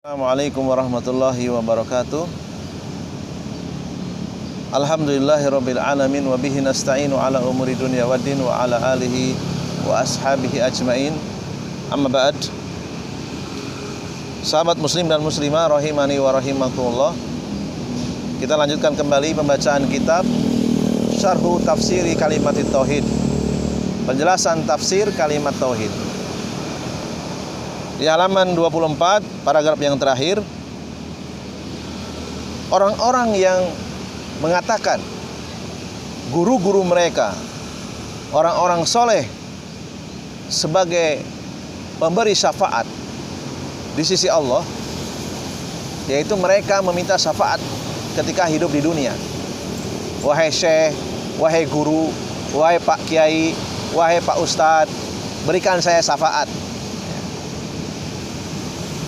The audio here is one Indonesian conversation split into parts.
Assalamualaikum warahmatullahi wabarakatuh. Alhamdulillahirabbil alamin wa bihi nasta'inu ala umuri dunya waddin wa ala alihi wa ashabihi ajmain. Amma ba'd. Sahabat muslim dan muslimah rahimani wa rahimakumullah. Kita lanjutkan kembali pembacaan kitab Syarhu Tafsiri Kalimatit Tauhid. Penjelasan tafsir kalimat tauhid. Di halaman 24, paragraf yang terakhir, orang-orang yang mengatakan guru-guru mereka, orang-orang soleh, sebagai pemberi syafaat di sisi Allah, yaitu mereka meminta syafaat ketika hidup di dunia. Wahai syekh, wahai guru, wahai pak kiai, wahai pak ustadz, berikan saya syafaat.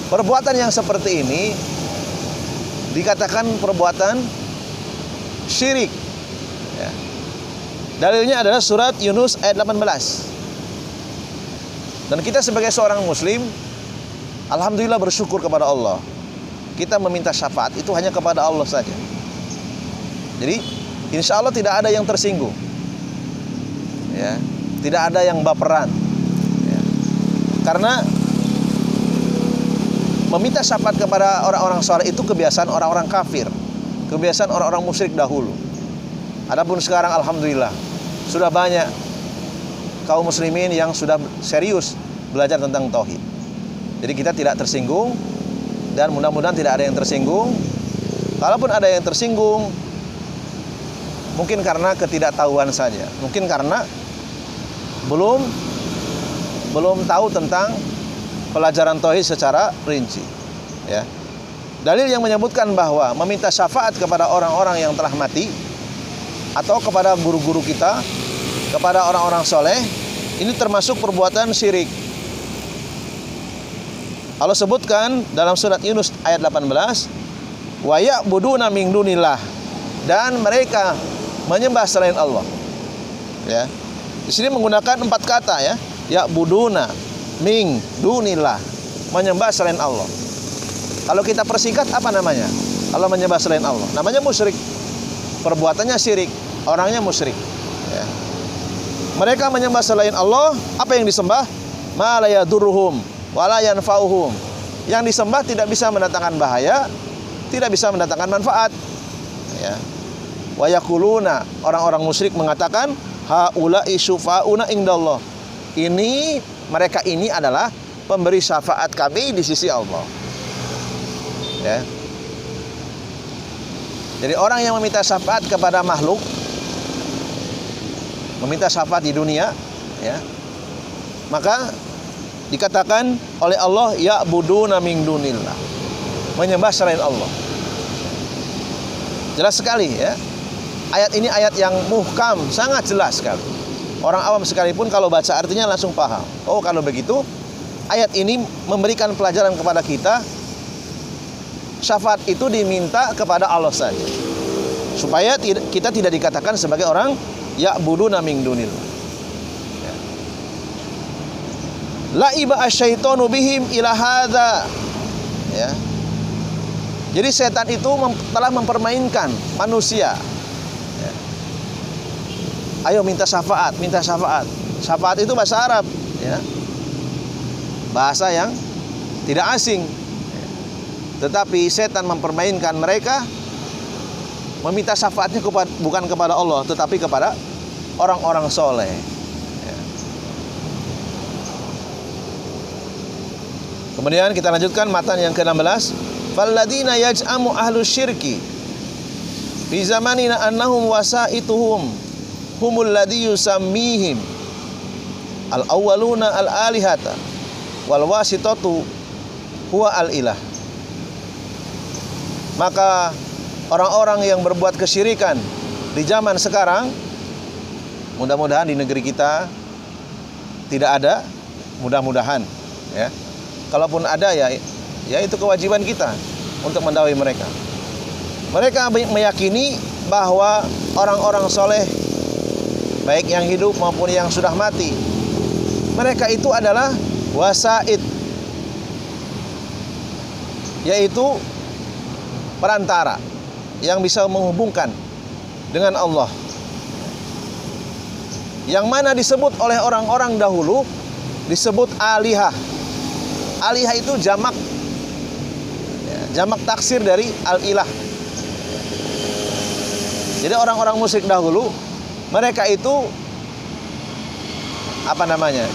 Perbuatan yang seperti ini dikatakan perbuatan syirik. Ya. Dalilnya adalah surat Yunus ayat 18. Dan kita sebagai seorang muslim, alhamdulillah bersyukur kepada Allah. Kita meminta syafaat itu hanya kepada Allah saja. Jadi insya Allah tidak ada yang tersinggung. Ya. Tidak ada yang baperan. Ya. Karena meminta syafaat kepada orang-orang saleh itu kebiasaan orang-orang kafir, kebiasaan orang-orang musyrik dahulu. Adapun sekarang alhamdulillah sudah banyak kaum muslimin yang sudah serius belajar tentang tauhid. Jadi kita tidak tersinggung dan mudah-mudahan tidak ada yang tersinggung. Kalaupun ada yang tersinggung, mungkin karena ketidaktahuan saja, mungkin karena belum tahu tentang pelajaran tauhid secara rinci. Ya. Dalil yang menyebutkan bahwa meminta syafaat kepada orang-orang yang telah mati atau kepada guru-guru kita, kepada orang-orang soleh, ini termasuk perbuatan syirik. Allah sebutkan dalam surat Yunus ayat 18, wa ya'buduna min dunillah, dan mereka menyembah selain Allah. Ya. Di sini menggunakan 4 kata ya, ya'buduna min dunillah, menyembah selain Allah. Kalau kita persingkat apa namanya? Kalau menyembah selain Allah, namanya musyrik. Perbuatannya syirik, orangnya musyrik. Ya. Mereka menyembah selain Allah, apa yang disembah? Ma la yadurruhum wa la yanfa'uhum. Yang disembah tidak bisa mendatangkan bahaya, tidak bisa mendatangkan manfaat. Ya. Wa yaquluna, orang-orang musyrik mengatakan haula'i syufa'una indallah. Mereka ini adalah pemberi syafaat kami di sisi Allah. Ya. Jadi orang yang meminta syafaat kepada makhluk, meminta syafaat di dunia, ya, maka dikatakan oleh Allah ya'buduna min dunillah, menyembah selain Allah. Jelas sekali ya. Ayat ini ayat yang muhkam, sangat jelas sekali. Orang awam sekalipun kalau baca artinya langsung paham. Oh, kalau begitu ayat ini memberikan pelajaran kepada kita, syafaat itu diminta kepada Allah saja, supaya kita tidak dikatakan sebagai orang ya'buduna min dunillah. Ya. La'iba asyaitonu bihim ila hadza. Ya. Jadi setan itu telah mempermainkan manusia. Ayo minta syafaat, minta syafaat. Syafaat itu bahasa Arab, ya. Bahasa yang tidak asing. Tetapi setan mempermainkan mereka, meminta syafaatnya bukan kepada Allah, tetapi kepada orang-orang soleh. Ya. Kemudian kita lanjutkan matan yang ke-16. Falladzina yaj'amu ahlus syirki fi zamanina annahum wasaituhum humul ladzi yusammihim al-awwaluna al-alihata wal wasitatu huwa al-ilah. Maka orang-orang yang berbuat kesyirikan di zaman sekarang, mudah-mudahan di negeri kita tidak ada, mudah-mudahan ya. Kalaupun ada ya itu kewajiban kita untuk mendakwai mereka. Mereka meyakini bahwa orang-orang soleh, baik yang hidup maupun yang sudah mati, mereka itu adalah wasaid. yaitu perantara yang bisa menghubungkan dengan Allah, yang mana disebut oleh orang-orang dahulu disebut alihah. Alihah itu jamak taksir dari al-ilah. Jadi orang-orang musyrik dahulu, mereka itu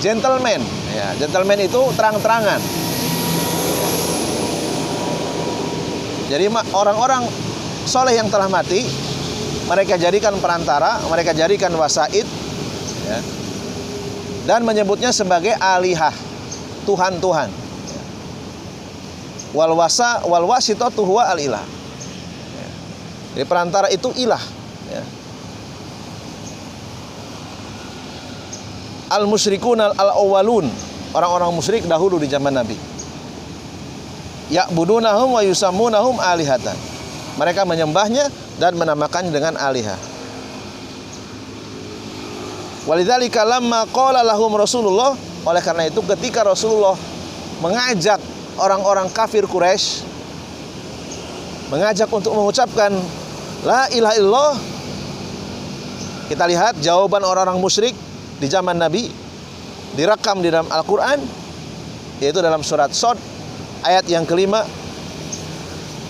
gentleman. Ya, gentleman itu terang-terangan. Jadi orang-orang soleh yang telah mati, mereka jadikan perantara, mereka jadikan wasaid, ya, dan menyebutnya sebagai alihah, Tuhan-Tuhan. Wal wasitatu huwa al-ilah. Ya. Jadi perantara itu ilah. Ya. Al-musyrikun al-awwalun, orang-orang musyrik dahulu di zaman Nabi. Ya'budunahum wa yusammunahum alihatan. Mereka menyembahnya dan menamakannya dengan alihah. Walidzalika lamma qala lahum Rasulullah, oleh karena itu ketika Rasulullah mengajak orang-orang kafir Quraisy, mengajak untuk mengucapkan la ilaha illallah, kita lihat jawaban orang-orang musyrik di zaman Nabi direkam di dalam Al-Quran, yaitu dalam surat Shad ayat yang kelima,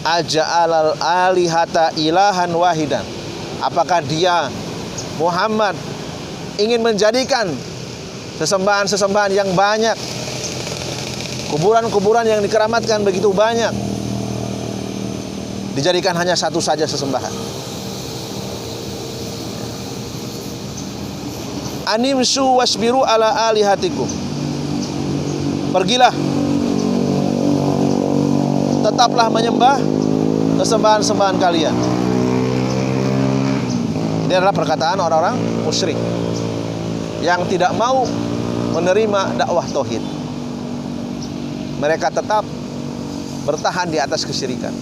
aja'alal alihata ilahan wahidan. Apakah dia Muhammad ingin menjadikan sesembahan-sesembahan yang banyak, kuburan-kuburan yang dikeramatkan begitu banyak, dijadikan hanya satu saja sesembahan? Animsu wasbiru ala alihatikum. Pergilah, tetaplah menyembah kesembahan-sembahan kalian. Ini adalah perkataan orang-orang musyrik yang tidak mau menerima dakwah tauhid. Mereka tetap bertahan di atas kesyirikan.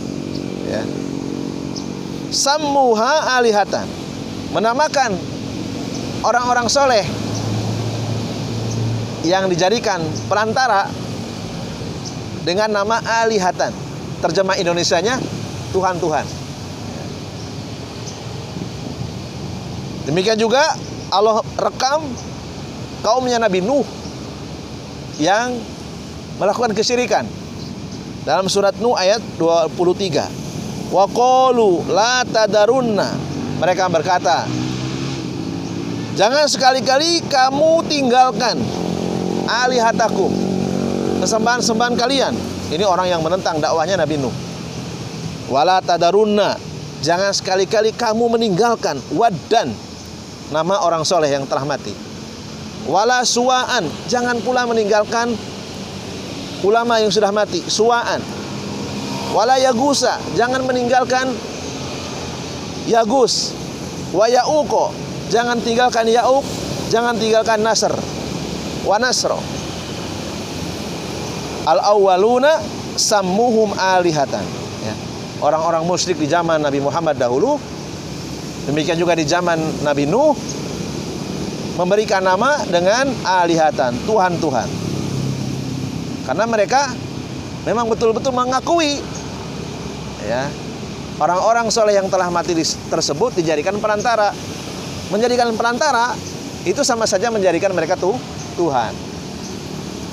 Ya. Sammuha alihatan, menamakan orang-orang soleh yang dijadikan perantara dengan nama alihatan. Terjemah Indonesianya Tuhan-Tuhan. Demikian juga Allah rekam kaumnya Nabi Nuh yang melakukan kesyirikan dalam surat Nuh ayat 23. Wa qalu la tadarunna, mereka berkata, jangan sekali-kali kamu tinggalkan alihatakum, kesembahan-sembahan kalian. Ini orang yang menentang dakwahnya Nabi Nuh. Wala tadarunna, jangan sekali-kali kamu meninggalkan Waddan, nama orang soleh yang telah mati. Wala suwa'an, jangan pula meninggalkan ulama yang sudah mati, suwa'an. Wala yagusa, jangan meninggalkan Yagus. Wa ya'uqo, jangan tinggalkan Ya'uq, jangan tinggalkan Nasr, wa Nasro. Al-awwaluna sammuhum alihatan. Ya. Orang-orang musyrik di zaman Nabi Muhammad dahulu, demikian juga di zaman Nabi Nuh, memberikan nama dengan alihatan, Tuhan-Tuhan. Karena mereka memang betul-betul mengakui, ya, orang-orang soleh yang telah mati tersebut dijadikan perantara. Menjadikan perantara itu sama saja menjadikan mereka Tuhan.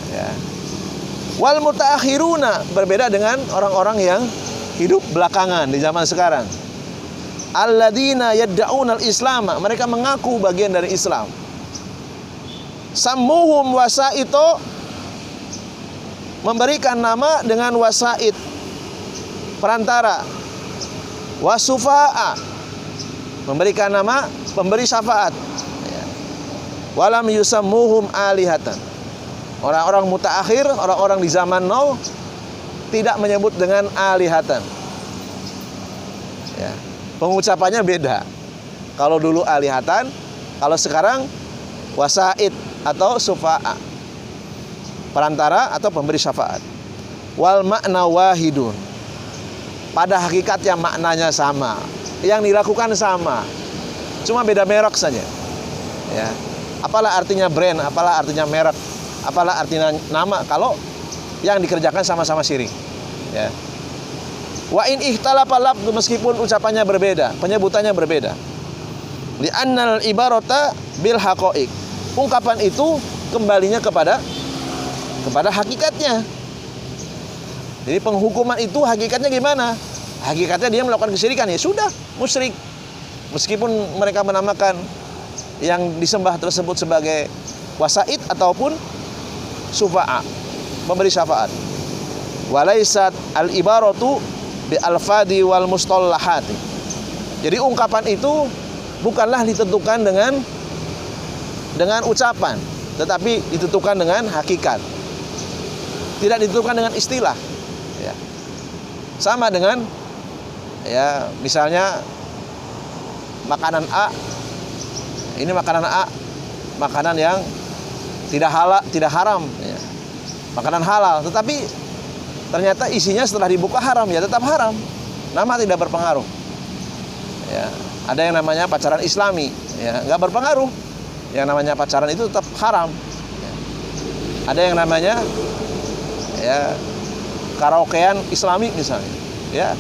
Ya. Wal mutaakhiruna, berbeda dengan orang-orang yang hidup belakangan di zaman sekarang. Alladzina yadda'unal Islam, mereka mengaku bagian dari Islam. Sammuhum wasaito, memberikan nama dengan wasaid, perantara. Wasufa'a, memberikan nama pemberi syafaat. Walam yusammuhum alihatan. Orang-orang mutaakhir, orang-orang di zaman now tidak menyebut dengan alihatan. Ya. Pengucapannya beda. Kalau dulu alihatan, kalau sekarang wasaid atau sufa'a, perantara atau pemberi syafaat. Wal makna wahidun, pada hakikatnya maknanya sama, yang dilakukan sama, cuma beda merek saja. Ya. Apalah artinya brand, apalah artinya merek, apalah artinya nama kalau yang dikerjakan sama-sama syirik. Ya. Wa in ikhtalafa lafdhu, meskipun ucapannya berbeda, penyebutannya berbeda. Li'annal ibarata bil haqaiq. Ungkapan itu kembalinya kepada hakikatnya. Jadi penghukuman itu hakikatnya gimana? Hakikatnya dia melakukan kesyirikan, ya sudah, musyrik. Meskipun mereka menamakan yang disembah tersebut sebagai wasaid ataupun syufa'a, memberi syafaat. Walaisat al-ibaratu bi al-fadi wal mustallahati. Jadi ungkapan itu bukanlah ditentukan dengan ucapan, tetapi ditentukan dengan hakikat. Tidak ditentukan dengan istilah. Ya. Sama dengan ya misalnya makanan A, ini makanan A, makanan yang tidak haram, ya. Makanan halal, tetapi ternyata isinya setelah dibuka haram, ya tetap haram. Nama tidak berpengaruh. Ya, ada yang namanya pacaran Islami, ya nggak berpengaruh. Yang namanya pacaran itu tetap haram. Ya. Ada yang namanya ya karaokean Islami misalnya, ya.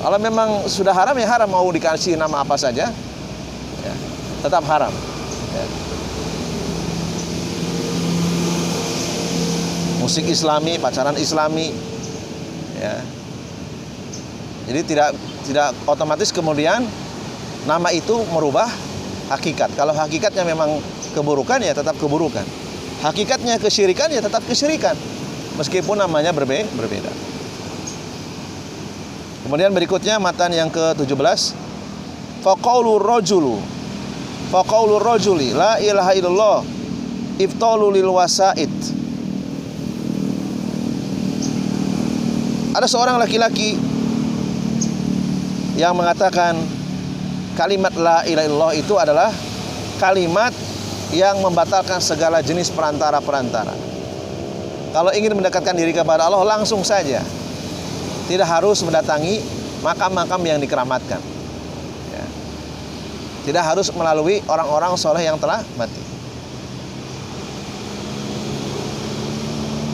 Kalau memang sudah haram, ya haram, mau dikasih nama apa saja, ya, tetap haram. Ya. Musik Islami, pacaran Islami, ya. Jadi tidak otomatis kemudian nama itu merubah hakikat. Kalau hakikatnya memang keburukan, ya tetap keburukan. Hakikatnya kesyirikan, ya tetap kesyirikan, meskipun namanya berbeda. Kemudian berikutnya matan yang ke-17. Faqaulur rajuli la ilaha illallah iftalu lil wasaid. Ada seorang laki-laki yang mengatakan kalimat la ilaha illallah itu adalah kalimat yang membatalkan segala jenis perantara-perantara. Kalau ingin mendekatkan diri kepada Allah, langsung saja, tidak harus mendatangi makam-makam yang dikeramatkan, ya. Tidak harus melalui orang-orang soleh yang telah mati.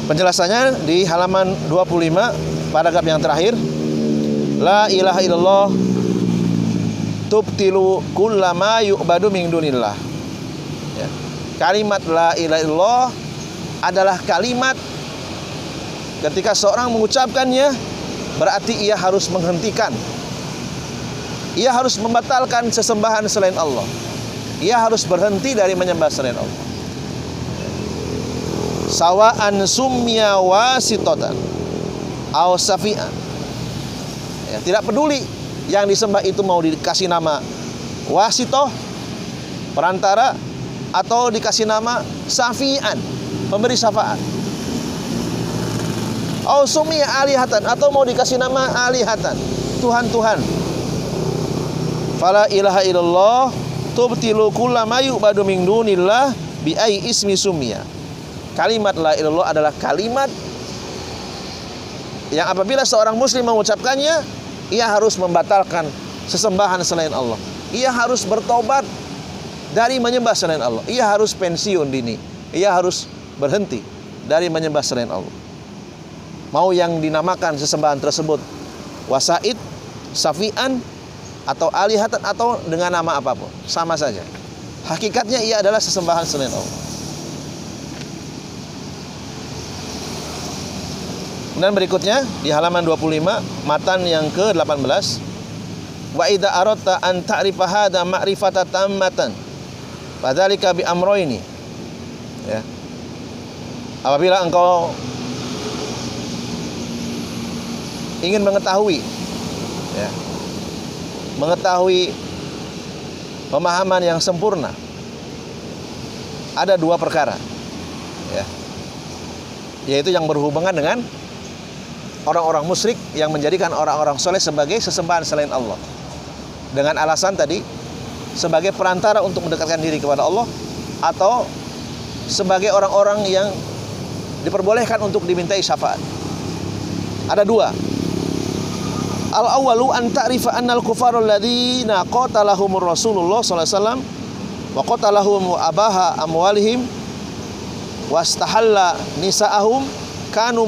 Penjelasannya di halaman 25, paragraf yang terakhir. La ilaha illallah tubtilu kullama yu'badu min dunillah. Ya. Kalimat la ilaha illallah adalah kalimat ketika seorang mengucapkannya, berarti ia harus menghentikan, ia harus membatalkan sesembahan selain Allah, ia harus berhenti dari menyembah selain Allah. Sawa'an summiya wasitotan aw safi'an, ya, tidak peduli yang disembah itu mau dikasih nama wasitoh, perantara, atau dikasih nama safi'an, pemberi syafaat, aw summiya alihatan, atau mau dikasih nama alihatan, Tuhan-Tuhan. Fala ilaha illallah tubtilu kullama yu'badu min dunillah bi ai ismi summiya. Kalimat la ilaha illallah adalah kalimat yang apabila seorang muslim mengucapkannya, ia harus membatalkan sesembahan selain Allah. Ia harus bertobat dari menyembah selain Allah. Ia harus pensiun dini. Ia harus berhenti dari menyembah selain Allah. Mau yang dinamakan sesembahan tersebut wasaid, safi'an, atau alihatan, atau dengan nama apapun, sama saja. Hakikatnya ia adalah sesembahan selain Allah. Dan berikutnya di halaman 25, matan yang ke-18. Wa idza aradta an ta'rifa hadza ma'rifatan tammatan fadzalika bi amrayni. Ya. Apabila engkau ingin mengetahui, ya, mengetahui pemahaman yang sempurna, ada dua perkara, ya, yaitu yang berhubungan dengan orang-orang musyrik yang menjadikan orang-orang soleh sebagai sesembahan selain Allah, dengan alasan tadi sebagai perantara untuk mendekatkan diri kepada Allah, atau sebagai orang-orang yang diperbolehkan untuk dimintai syafaat. Ada dua. Al-awwalu an ta'rifa annal kufarul ladzina qatalahumur Rasulullah sallallahu alaihi wasallam wa qatalahum abaha amwalihim wastahalla nisa'ahum kanu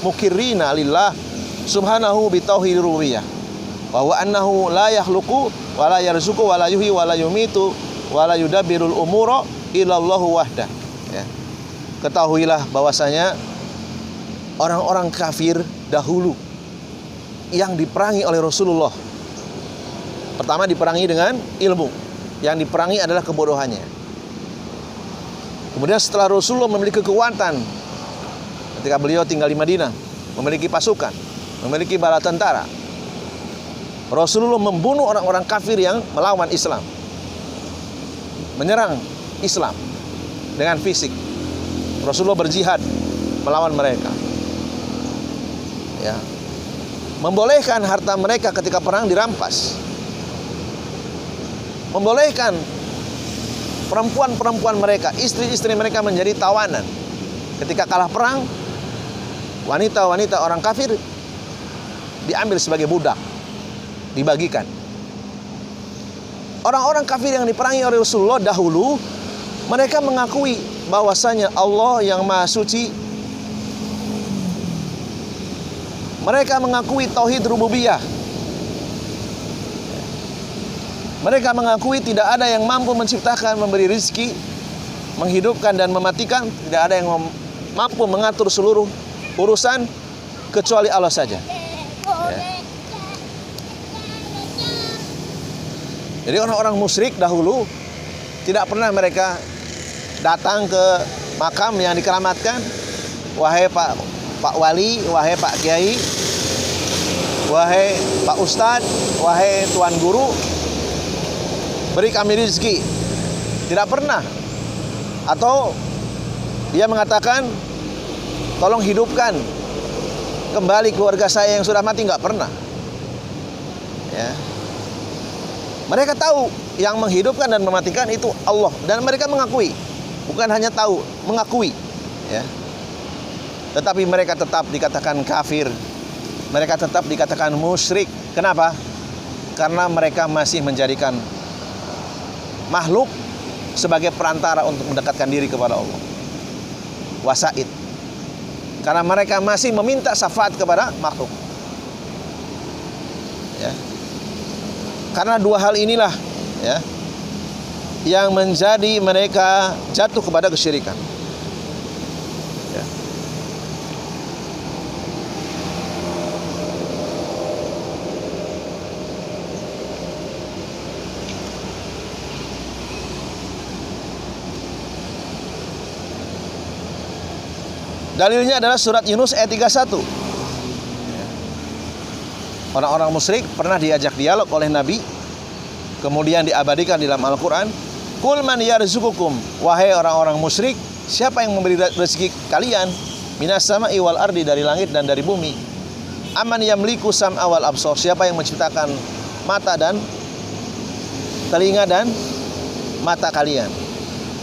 mukirrina lillah subhanahu bi tauhidir rububiyah wa huwa annahu la yakhluqu wa la yarzuqu wa la yuhyi wa la yumitu wa la yudabbirul umura illallahu wahdah. Ya. Ketahuilah bahwasanya orang-orang kafir dahulu yang diperangi oleh Rasulullah, pertama diperangi dengan ilmu, yang diperangi adalah kebodohannya. Kemudian setelah Rasulullah memiliki kekuatan, ketika beliau tinggal di Madinah, memiliki pasukan, memiliki bala tentara, Rasulullah membunuh orang-orang kafir yang melawan Islam, menyerang Islam dengan fisik. Rasulullah berjihad melawan mereka. Ya. Membolehkan harta mereka ketika perang dirampas. Membolehkan perempuan-perempuan mereka, istri-istri mereka menjadi tawanan. Ketika kalah perang, wanita-wanita orang kafir diambil sebagai budak, dibagikan. Orang-orang kafir yang diperangi oleh Rasulullah dahulu, mereka mengakui bahwasanya Allah yang Maha Suci. Mereka mengakui tauhid rububiyah. Mereka mengakui tidak ada yang mampu menciptakan, memberi rezeki, menghidupkan dan mematikan. Tidak ada yang mampu mengatur seluruh urusan kecuali Allah saja. Ya. Jadi orang-orang musyrik dahulu tidak pernah mereka datang ke makam yang dikeramatkan. Wahai Pak Wali, wahai Pak Kiai, wahai Pak Ustadz, wahai Tuan Guru, beri kami rezeki. Tidak pernah. Atau dia mengatakan, tolong hidupkan kembali keluarga saya yang sudah mati. Nggak pernah. Ya. Mereka tahu yang menghidupkan dan mematikan itu Allah, dan mereka mengakui, bukan hanya tahu, mengakui. Ya. Tetapi mereka tetap dikatakan kafir, mereka tetap dikatakan musyrik. Kenapa? Karena mereka masih menjadikan makhluk sebagai perantara untuk mendekatkan diri kepada Allah. Wasaid. Karena mereka masih meminta syafaat kepada makhluk. Ya. Karena dua hal inilah, ya, yang menjadi mereka jatuh kepada kesyirikan. Ya. Dalilnya adalah surat Yunus ayat 31. Orang-orang musyrik pernah diajak dialog oleh Nabi, kemudian diabadikan di dalam Al-Quran. Qul man yarzuqukum, wahai orang-orang musyrik, siapa yang memberi rezeki kalian? Minas sama'i wal ardi, dari langit dan dari bumi. Aman yamliku sam'a wal absar, siapa yang menciptakan mata dan telinga dan mata kalian?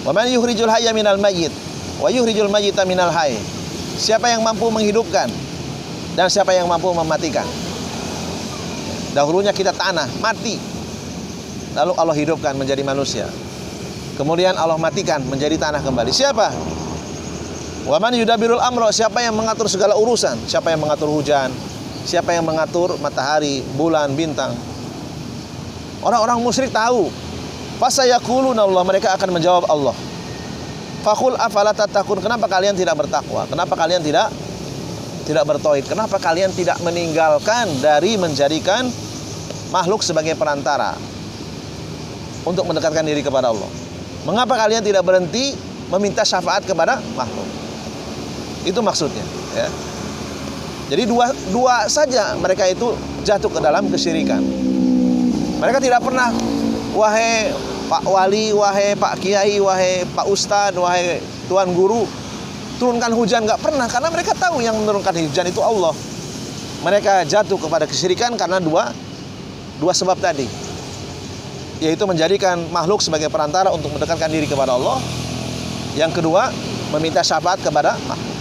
Wa man yukhrijul hayya minal mayyit wa yukhrijul mayyita minal hayy, siapa yang mampu menghidupkan dan siapa yang mampu mematikan? Dahulunya kita tanah, mati, lalu Allah hidupkan menjadi manusia, kemudian Allah matikan menjadi tanah kembali. Siapa? Wa man yudabbirul amra, siapa yang mengatur segala urusan? Siapa yang mengatur hujan? Siapa yang mengatur matahari, bulan, bintang? Orang-orang musyrik tahu. Fasayaquluna Allah, mereka akan menjawab Allah. Faqul afala tattaqun, kenapa kalian tidak bertakwa? Kenapa kalian tidak bertauhid? Kenapa kalian tidak meninggalkan dari menjadikan makhluk sebagai perantara untuk mendekatkan diri kepada Allah? Mengapa kalian tidak berhenti meminta syafaat kepada makhluk? Itu maksudnya, ya. Jadi dua saja mereka itu jatuh ke dalam kesyirikan. Mereka tidak pernah, wahai Pak Wali, wahai Pak Kiai, wahai Pak Ustadz, wahai Tuan Guru, turunkan hujan. Nggak pernah, karena mereka tahu yang menurunkan hujan itu Allah. Mereka jatuh kepada kesyirikan karena dua sebab tadi, yaitu menjadikan makhluk sebagai perantara untuk mendekatkan diri kepada Allah. Yang kedua, meminta syafaat kepada makhluk.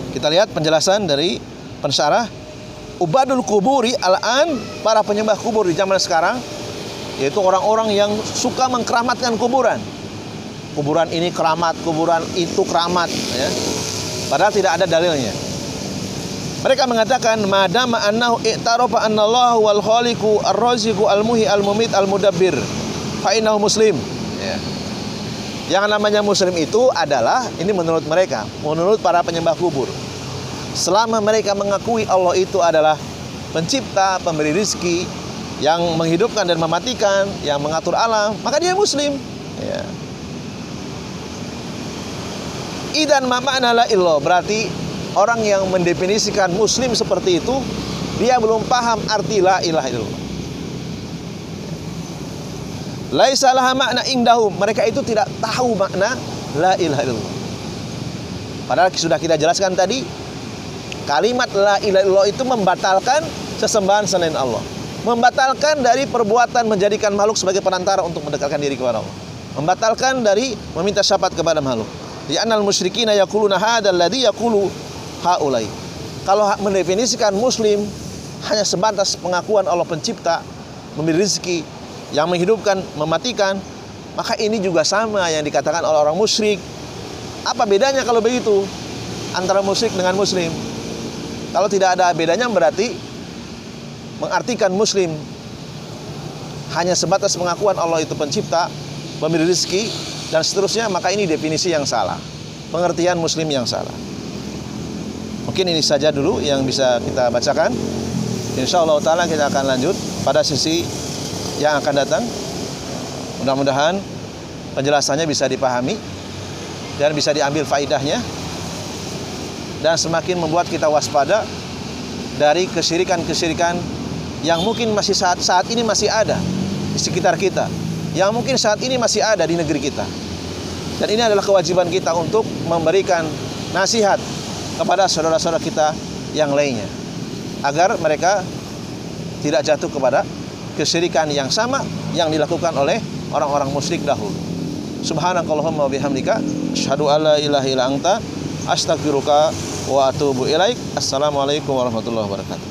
Kita lihat penjelasan dari pensyarah. Ubadul kuburi al-an, para penyembah kubur di zaman sekarang, yaitu orang-orang yang suka mengkeramatkan kuburan. Kuburan ini keramat, kuburan itu keramat, ya. padahal tidak ada dalilnya. Mereka mengatakan madama annahu i'tarafa annallahu wal khaliqu ar-raziqu al-muhyi al-mumit al-mudabbir fa innahu muslim. Ya. Yang namanya muslim itu adalah, ini menurut mereka, menurut para penyembah kubur, selama mereka mengakui Allah itu adalah pencipta, pemberi rizki, yang menghidupkan dan mematikan, yang mengatur alam, maka dia muslim. Ya. Idan ma ma'na la ilallah, berarti orang yang mendefinisikan muslim seperti itu, dia belum paham arti la ilaha illallah. Laisa laha makna indahum, mereka itu tidak tahu makna la ilaha illallah. Padahal sudah kita jelaskan tadi, kalimat la ilaha illallah itu membatalkan sesembahan selain Allah, membatalkan dari perbuatan menjadikan makhluk sebagai perantara untuk mendekatkan diri kepada Allah, membatalkan dari meminta syafaat kepada makhluk. Li'annal musyrikina yaquluna hadzal ladzi yaqulu haulai. Kalau mendefinisikan muslim hanya sebatas pengakuan Allah pencipta, memberi rezeki, yang menghidupkan, mematikan, maka ini juga sama yang dikatakan oleh orang musyrik. Apa bedanya kalau begitu antara musyrik dengan muslim? Kalau tidak ada bedanya, berarti mengartikan muslim hanya sebatas pengakuan Allah itu pencipta, pemberi rezeki, dan seterusnya, maka ini definisi yang salah, pengertian muslim yang salah. Mungkin ini saja dulu yang bisa kita bacakan. Insyaallah ta'ala kita akan lanjut pada sesi yang akan datang. Mudah-mudahan penjelasannya bisa dipahami dan bisa diambil faidahnya, dan semakin membuat kita waspada dari kesyirikan-kesyirikan yang mungkin masih saat ini masih ada di sekitar kita, yang mungkin saat ini masih ada di negeri kita. Dan ini adalah kewajiban kita untuk memberikan nasihat kepada saudara-saudara kita yang lainnya, agar mereka tidak jatuh kepada kesyirikan yang sama yang dilakukan oleh orang-orang musyrik dahulu. Subhanakallahumma wa bihamdika asyhadu an la ilaha illa anta astaghfiruka wa atubu ilaik. Assalamualaikum warahmatullahi wabarakatuh.